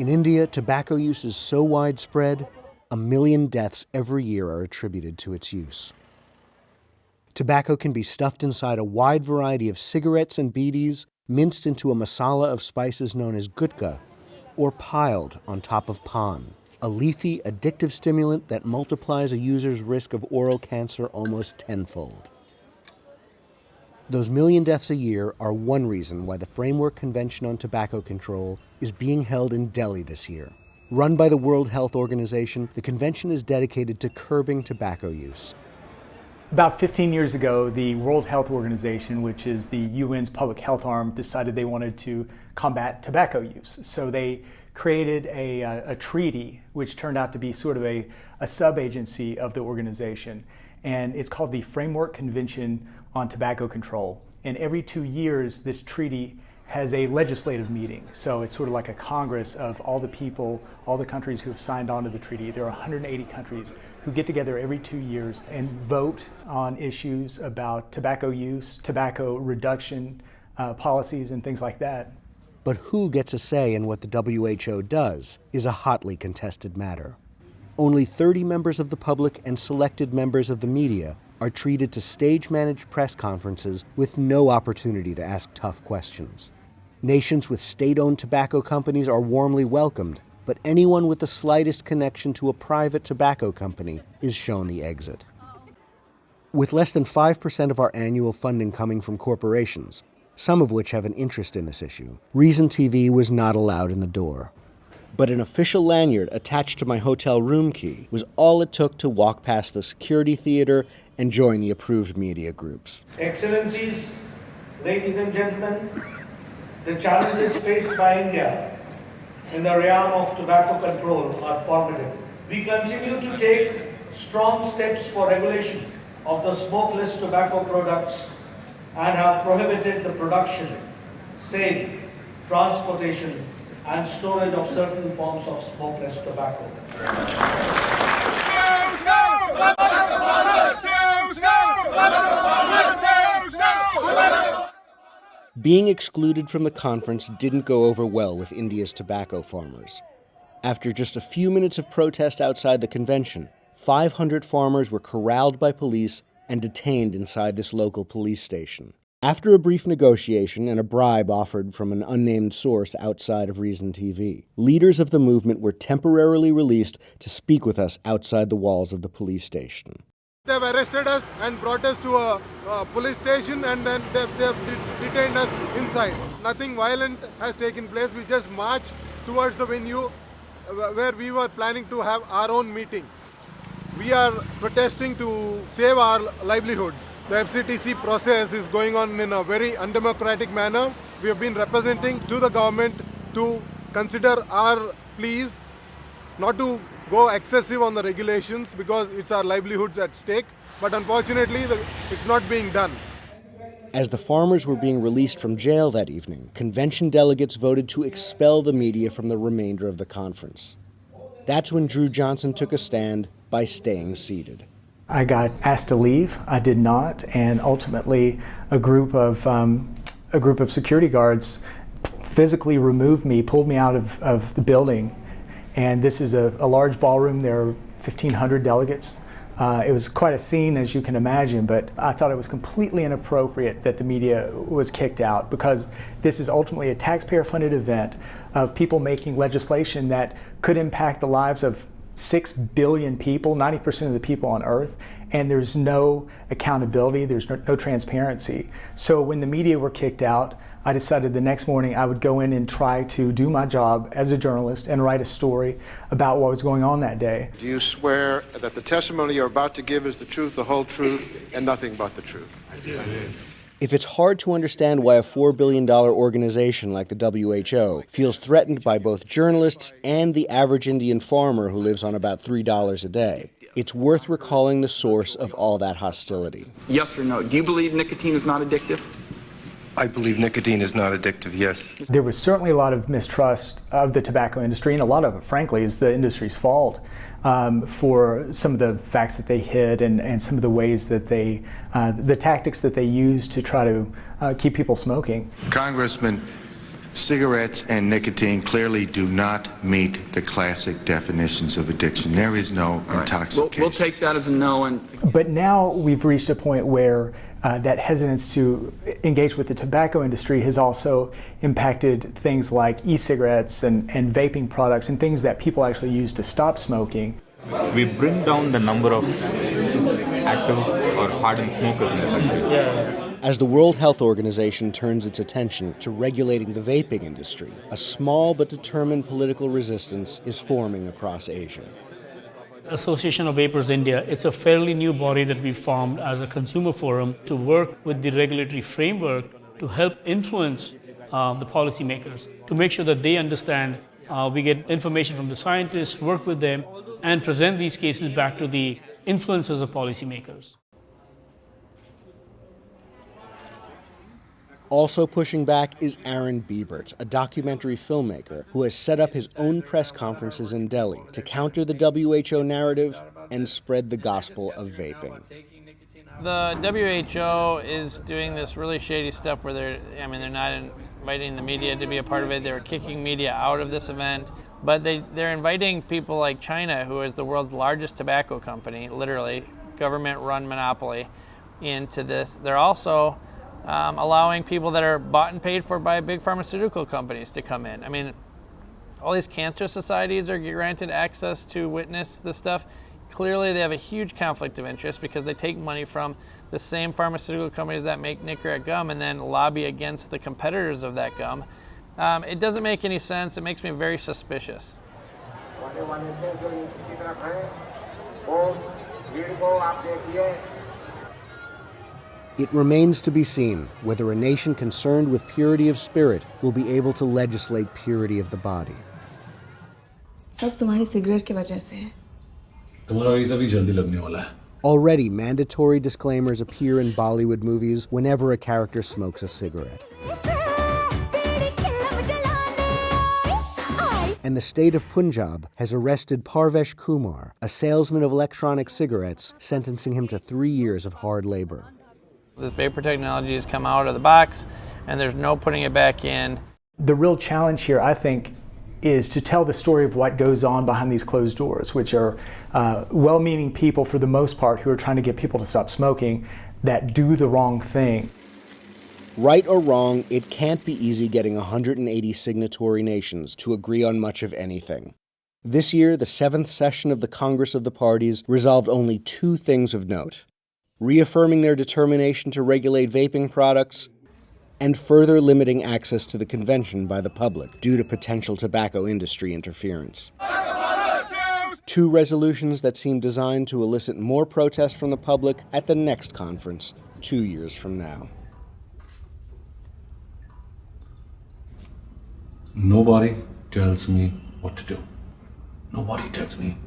In India, tobacco use is so widespread, 1 million deaths every year are attributed to its use. Tobacco can be stuffed inside a wide variety of cigarettes and beedis, minced into a masala of spices known as gutka, or piled on top of paan, a leafy, addictive stimulant that multiplies a user's risk of oral cancer almost tenfold. Those 1 million deaths a year are one reason why the Framework Convention on Tobacco Control is being held in Delhi this year. Run by the World Health Organization, the convention is dedicated to curbing tobacco use. About 15 years ago, the World Health Organization, which is the UN's public health arm, decided they wanted to combat tobacco use. So they created a treaty, which turned out to be sort of a sub-agency of the organization. And it's called the Framework Convention on Tobacco Control. And every 2 years, this treaty has a legislative meeting. So it's sort of like a congress of all the people, all the countries who have signed on to the treaty. There are 180 countries who get together every 2 years and vote on issues about tobacco use, tobacco reduction policies, and things like that. But who gets a say in what the WHO does is a hotly contested matter. Only 30 members of the public and selected members of the media are treated to stage-managed press conferences with no opportunity to ask tough questions. Nations with state-owned tobacco companies are warmly welcomed, but anyone with the slightest connection to a private tobacco company is shown the exit. With less than 5% of our annual funding coming from corporations, some of which have an interest in this issue, ReasonTV was not allowed in the door. But an official lanyard attached to my hotel room key was all it took to walk past the security theater and join the approved media groups. Excellencies, ladies and gentlemen, the challenges faced by India in the realm of tobacco control are formidable. We continue to take strong steps for regulation of the smokeless tobacco products and have prohibited the production, sale, transportation, and storage of certain forms of smokeless tobacco. Being excluded from the conference didn't go over well with India's tobacco farmers. After just a few minutes of protest outside the convention, 500 farmers were corralled by police and detained inside this local police station. After a brief negotiation and a bribe offered from an unnamed source outside of ReasonTV, leaders of the movement were temporarily released to speak with us outside the walls of the police station. They've arrested us and brought us to a police station, and then they've detained us inside. Nothing violent has taken place. We just marched towards the venue where we were planning to have our own meeting. We are protesting to save our livelihoods. The FCTC process is going on in a very undemocratic manner. We have been representing to the government to consider our pleas, not to go excessive on the regulations because it's our livelihoods at stake. But unfortunately, it's not being done. As the farmers were being released from jail that evening, convention delegates voted to expel the media from the remainder of the conference. That's when Drew Johnson took a stand by staying seated. I got asked to leave. I did not, and ultimately a group of security guards physically removed me, pulled me out of the building. And this is a large ballroom. There are 1,500 delegates. It was quite a scene, as you can imagine, but I thought it was completely inappropriate that the media was kicked out, because this is ultimately a taxpayer-funded event of people making legislation that could impact the lives of 6 billion people, 90% of the people on Earth, and there's no accountability, there's no transparency. So when the media were kicked out, I decided the next morning I would go in and try to do my job as a journalist and write a story about what was going on that day. Do you swear that the testimony you're about to give is the truth, the whole truth, and nothing but the truth? I do. If it's hard to understand why a $4 billion organization like the WHO feels threatened by both journalists and the average Indian farmer who lives on about $3 a day, it's worth recalling the source of all that hostility. Yes or no? Do you believe nicotine is not addictive? I believe nicotine is not addictive, yes. There was certainly a lot of mistrust of the tobacco industry, and a lot of it, frankly, is the industry's fault for some of the facts that they hid and some of the ways that the tactics that they used to try to keep people smoking. Congressman, Cigarettes and nicotine clearly do not meet the classic definitions of addiction. There is no intoxication. We'll take that as a no. But now we've reached a point where that hesitance to engage with the tobacco industry has also impacted things like e-cigarettes and vaping products and things that people actually use to stop smoking. We bring down the number of active or hardened smokers in the country. As the World Health Organization turns its attention to regulating the vaping industry, a small but determined political resistance is forming across Asia. Association of Vapers India, it's a fairly new body that we formed as a consumer forum to work with the regulatory framework to help influence the policymakers, to make sure that they understand. We get information from the scientists, work with them, and present these cases back to the influencers of policymakers. Also pushing back is Aaron Biebert, a documentary filmmaker who has set up his own press conferences in Delhi to counter the WHO narrative and spread the gospel of vaping. The WHO is doing this really shady stuff where they're not inviting the media to be a part of it. They're kicking media out of this event, but they're inviting people like China, who is the world's largest tobacco company, literally government-run monopoly, into this. They're also allowing people that are bought and paid for by big pharmaceutical companies to come in. I mean, all these cancer societies are granted access to witness this stuff. Clearly, they have a huge conflict of interest because they take money from the same pharmaceutical companies that make Nicorette gum and then lobby against the competitors of that gum. It doesn't make any sense. It makes me very suspicious. It remains to be seen whether a nation concerned with purity of spirit will be able to legislate purity of the body. Already, mandatory disclaimers appear in Bollywood movies whenever a character smokes a cigarette. And the state of Punjab has arrested Parvesh Kumar, a salesman of electronic cigarettes, sentencing him to 3 years of hard labor. This vapor technology has come out of the box, and there's no putting it back in. The real challenge here, I think, is to tell the story of what goes on behind these closed doors, which are well-meaning people, for the most part, who are trying to get people to stop smoking, that do the wrong thing. Right or wrong, it can't be easy getting 180 signatory nations to agree on much of anything. This year, the 7th session of the Congress of the Parties resolved only 2 things of note: reaffirming their determination to regulate vaping products, and further limiting access to the convention by the public due to potential tobacco industry interference. 2 resolutions that seem designed to elicit more protest from the public at the next conference 2 years from now. Nobody tells me what to do. Nobody tells me